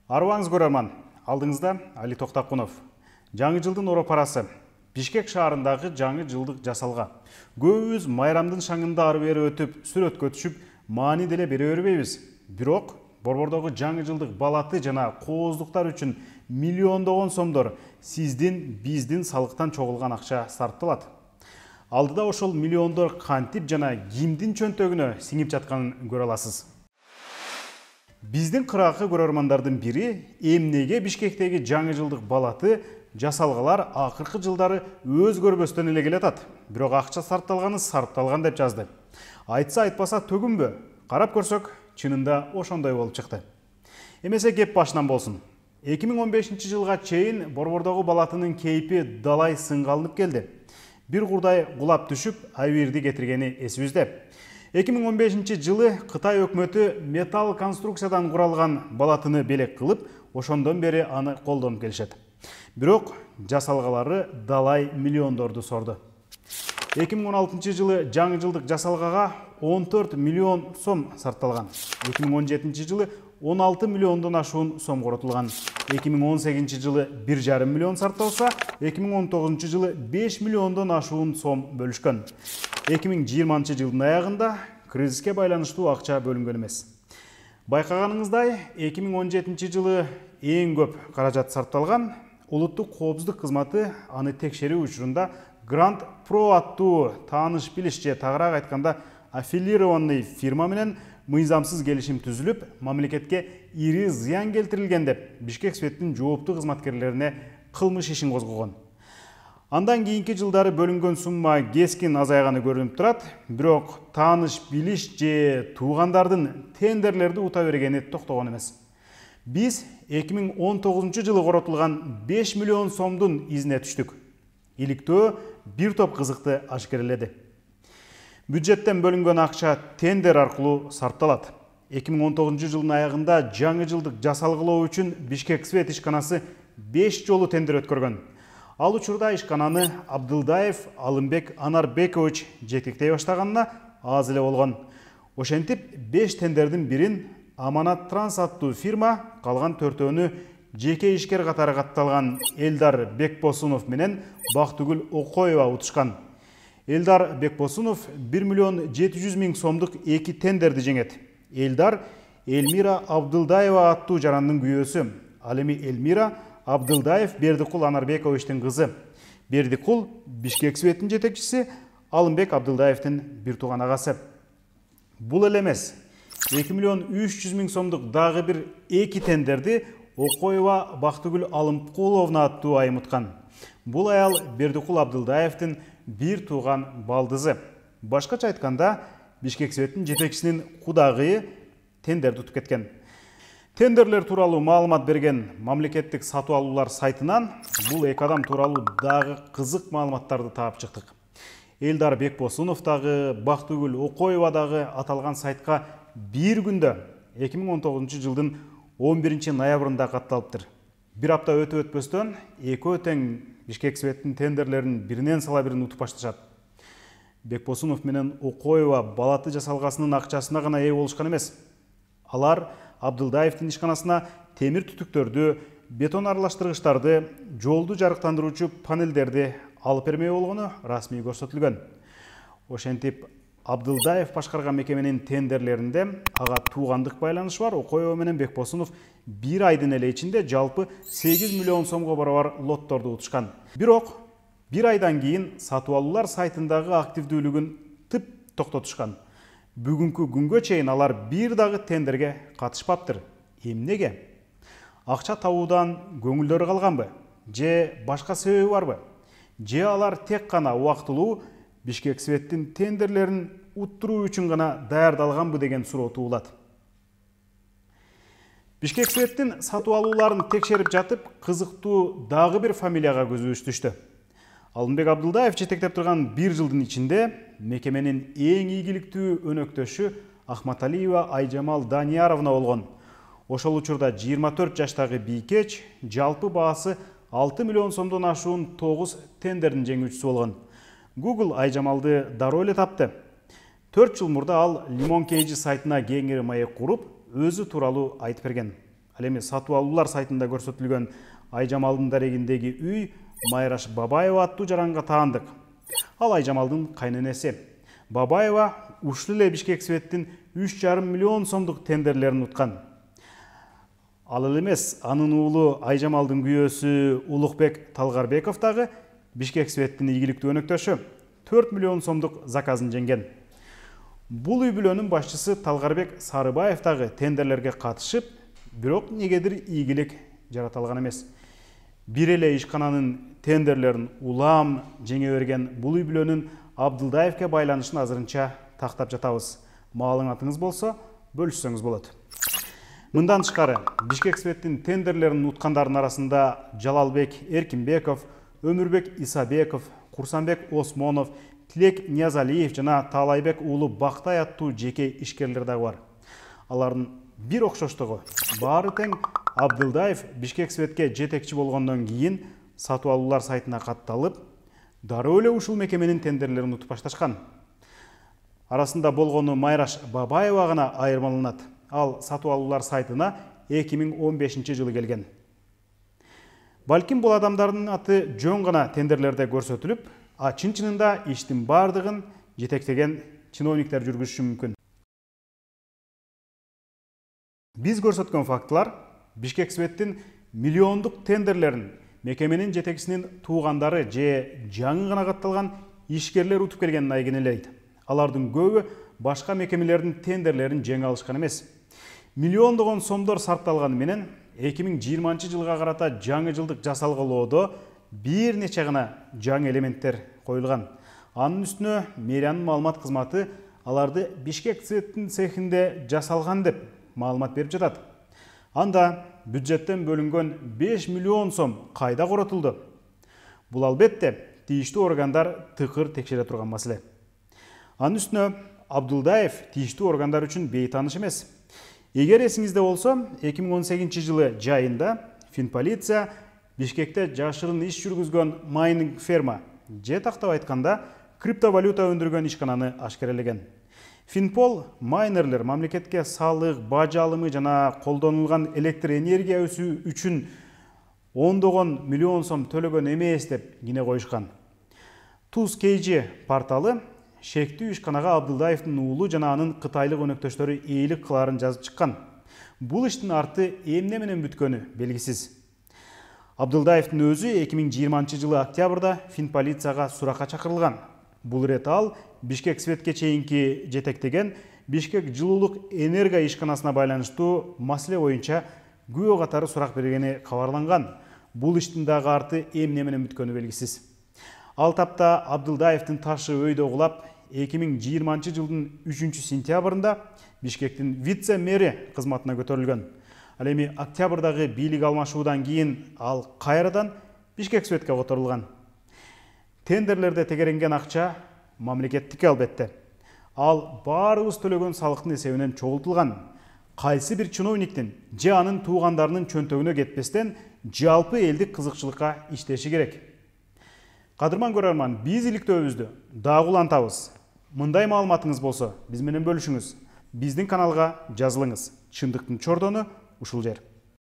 Арбаңыз көрерман, алдыңызда Али Тоқтақұнов. Жаңы жылдың оропарасы. Бишкек шаарындағы жаңы жылдық жасалға. Көбүбүз майрамдын шаңында ары бери өтүп, сүрөткө түшүп, маани деле бере бербейбиз. Бирок Борбордогу жаңы жылдык балаты жана кооздуктар үчүн миллиондогон сомдор сиздин, биздин салыктан чогулган акча сарпталат. Алдыда ошол миллиондор кантип жана кимдин чөнтөгүнө сиңип жатканын көрө аласыз. Биздин кыракы көрөрмандардын бири эмнеге Бишкектеги жаңы жылдык балаты жасалгалар акыркы жылдары өзгөрбөстөн эле келатат. Бирок акча сарпталган деп жазды. Айтса айтпаса төгүнбө? Карап көрсөк, чынында ошондой болуп чыкты. Эмесе кеп башынан болсун. 2015 жылга чейин Борбордогу балатынын кейпи далай сыңгалынып келди. Бир курдай кулап түшүп, абийирди кетиргени эсибизде. 2015 жылы Кытай өкмөтү металл конструкциядан куралган балатыны белек кылып, ошондон бери аны колдонуп келишет. Бирок жасалгалары далай миллиондорду сорду. 2016 жылы жаңы жылдык жасалгага 14 миллион сом сарпталган. 2017 жылы 16 миллиондон ашуун сом коротулган. 2018 жылы 1,5 миллион сарпталса, 2019 жылы 5 миллиондон ашуун сом бөлүшкөн. 2020 жылдын аягында кризиске байланыштуу акча бөлүнгөн эмес. Байкаганыңыздай, 2017 жылы эң көп каражат сарпталган. Улуттук коопсуздук кызматы аны текшерүү учурунда Грант Про аттуу тааныш билиш же тагыраак айтканда аффилированный фирма менен мыйзамсыз келишим түзүлүп, мамлекетке ири зыян келтирилген деп Бишкек светтин жооптуу кызматкерлерине кылмыш ишин козгогон. Андан кийинки жылдары бөлүнгөн сумма кескин азайганы көрүнүп турат, бирок тааныш билиш же туугандардын тендерлерди ута бергени токтогон эмес. Биз 2019 жылы коротулган 5 миллион сомдун изине түштүк. Иликтөө бир топ кызыкты ашкереледи. Бюджеттен бөлүнгөн акча тендер аркылуу сарпталат. 2019 жылдын аягында жаңы жылдык жасалгылоо үчүн Бишкек свет ишканасы 5 жолу тендер өткөргөн. Ал учурда ишкананы Абдылдаев Алымбек Анарбекович жетектей баштаганына аз эле болгон. Ошентип 5 тендердин бирин Аманат Транс аттуу фирма, калган 4-өөнү жеке ишкер катары катталган Элдар Бекбосунов менен Бактыгүл Окоева утушкан. Элдар Бекбосунов 1 миллион 700 миң сомдук 2 тендерди жеңет. Элдар Элмира Абдылдаева аттуу жарандын күйөөсү. Ал эми Элмира Абдылдаев Бердикул Анарбековичтин кызы. Бердикул Бишкек светтин жетекчиси, Алымбек Абдылдаевдин бир тууган агасы. Бул эле эмес. 2 миллион 300 миң сомдук дагы бир 2 тендерди Окоева Бактыгүл Алымкуловна аттуу айым уткан. Бул аял Бердикул Абдылдаевдин бир тууган балдызы. Башкача айтканда, Бишкек светтин жетекчисинин кудагыйы тендерди утуп кеткен. Тендерлер тууралуу маалымат берген мамлекеттик сатып алуулар сайтынан бул эки адам тууралуу дагы кызык маалыматтарды таап чыктык. Элдар Бекбосунов дагы, Бактыгүл Окоева дагы аталган сайтка бир күндө 2019 жылдын 11 ноябрында катталыптыр. Бир апта өтө-өтпөстөн экөө тең Бишкек светтин тендерлерин биринен сала бирин утуп башташат. Бекбосунов менен Окоева балаты жасалгасынын акчасына гана ээ болушкан эмес. Алар Абдылдаевдин ишканасына темир түтүктөрдү, бетон аралаштыргычтарды, жолду жарыктандыруучу панелдерди алып бермей болгону расмий көрсөтүлгөн. Ошентип Абдылдаев башкарган мекеменин тендерлеринде ага туугандык байланышы бар Окоева менен Бекбосунов бир айдын эле ичинде жалпы 8 миллион сомго барабар лотторду утушкан. Бирок бир айдан кийин сатып алуулар сайтындагы активдүүлүгүн тып токтотушкан. Бүгүнкү күнгө чейин алар бир дагы тендерге катышпаптыр. Эмнеге? Акча табуудан көңүлдөрү калганбы? Же башка себеби барбы? Же алар тек гана убактылуу Бишкек светтин тендерлерин уттуруу үчүн гана даярдалганбы деген суроо туулат. Бишкек светтин сатып алууларын текшерип жатып, кызыктуу дагы бир фамилияга көзүбүз түштү. Алымбек Абдылдаев жетектеп турган бир жылдын ичинде мекеменин эң ийгиликтүү өнөктөшү Ахматалиева Айжамал Данияровна болгон. Ошол учурда 24 жаштагы бийкеч жалпы баасы 6 миллион сомдон ашуун 9 тендердин жеңүүчүсү болгон. Google Айжамалды дароо эле тапты. 4 жыл мурда ал Лимон Кейджи сайтына кеңири маек куруп, өзү тууралуу айтып берген. Ал эми сатып алуулар сайтында көрсөтүлгөн Айжамалдын дарегиндеги үй Майраш Бабаева аттуу жаранга таандык. Ал Айжамалдын кайненеси. Бабаева ушул эле Бишкек Светтин 3,5 миллион сомдук тендерлерин уткан. Ал эле эмес, анын уулу Айжамалдын күйөөсү Улукбек Талгарбеков дагы Бишкек Светтин ийгиликтүү өнөктөшү 4 миллион сомдук заказын жеңген. Бул үй бүлөнүн башчысы Талгарбек Сарыбаев дагы тендерлерге катышып, бирок негедир ийгилик жарата алган эмес. Бир эле ишкананын тендерлерин улам жеңе берген бул үй бүлөнүн Абдылдаевке байланышын азырынча тактап жатабыз. Маалыңатыңыз болсо, бөлүшсөңүз болот. Мындан тышкары, Бишкек Светтин тендерлерин уткандардын арасында Жалалбек Эркинбеков, Өмүрбек Исабеков, Курсанбек Осмонов, Тилек Ниязалиев жана Таалайбек уулу Бактай аттуу жеке ишкерлер дагы бар. Алардын бир окшоштугу баары тең Абдылдаев Бишкек Светке жетекчи болгондон кийин сатып алуулар сайтына катталып, дароо эле ушул мекеменин тендерлерин утуп башташкан. Арасында болгону Майраш Бабаева гана айырмаланат. Ал сатып алуулар сайтына 2015 жылы келген. Балким бул адамдардын аты жөн гана тендерлерде көрсөтүлүп, а чын-чынында иштин бардыгын жетектеген чиновниктер жүргүзүшү мүмкүн. Биз көрсөткөн фактылар Бишкек Светтин миллиондук тендерлерин мекеменин жетекчисинин туугандары же жаңы гана катталган ишкерлер утуп келгенин айгинелейт. Алардын көбү башка мекемелердин тендерлерин жеңе алышкан эмес. Миллиондогон сомдор сарпталганы менен 2020 жылга карата жаңы жылдык жасалгалоодо бир нече гана жаңы элементтер коюлган. Анын үстүнө мэриянын маалымат кызматы аларды Бишкек Светтин цехинде жасалган деп маалымат берип жатат. Анда бюджеттен бөлүнгөн 5 миллион сом кайда коротулду? Бул албетте тийиштүү органдар тыкыр текшере турган маселе. Анын үстүнө Абдылдаев тийиштүү органдар үчүн бейтааныш эмес. Эгер эсиңизде болсо, 2018 жылы жайында Финполиция Бишкекте жашырын иш жүргүзгөн майнинг ферма же тактап айтканда криптовалюта өндүргөн ишкананы ашкерелеген. Финпол майнерлер мамлекетке салык, бажы алымы жана колдонулган электр энергиясы үчүн ондогон миллион сом төлөгөн эмес деп кине коюшкан. Туз KG порталы шектүү ишканага Абдылдаевдин уулу жана анын кытайлык өнөктөштөрү ээлик кыларын жазып чыккан. Бул иштин арты эмне менен бүткөнү белгисиз. Абдылдаевдин өзү 2020 жылы октябрда Финполицияга суракка чакырылган. Бул ирет ал Бишкек Светке чейинки жетектеген Бишкек жылуулук энерго ишканасына байланыштуу маселе боюнча күбө катары сурак бергени кабарланган. Бул иштин дагы арты эмне менен бүткөнү белгисиз. Ал тапта Абдылдаевдин ташы өйдө кулап, 2020 жылдын 3 сентябрында Бишкектин вице-мэри кызматына көтөрүлгөн. Ал эми октябрдагы бийлик алмашуудан кийин ал кайрадан Бишкек Светке которулган. Тендерлерде тегеренген акча мамлекеттики албетте. Ал баарыбыз төлөгөн салыктын эсебинен чогултулган. Кайсы бир чиновниктин же анын туугандарынын чөнтөгүнө кетпестен жалпы элдик кызыкчылыкка иштеши керек. Кадырман көрөрман, биз иликтөөбүздү дагы улантабыз. Мындай маалыматыңыз болсо, биз менен бөлүшүңүз. Биздин каналга жазылыңыз. Чындыктын чордону ушул жер.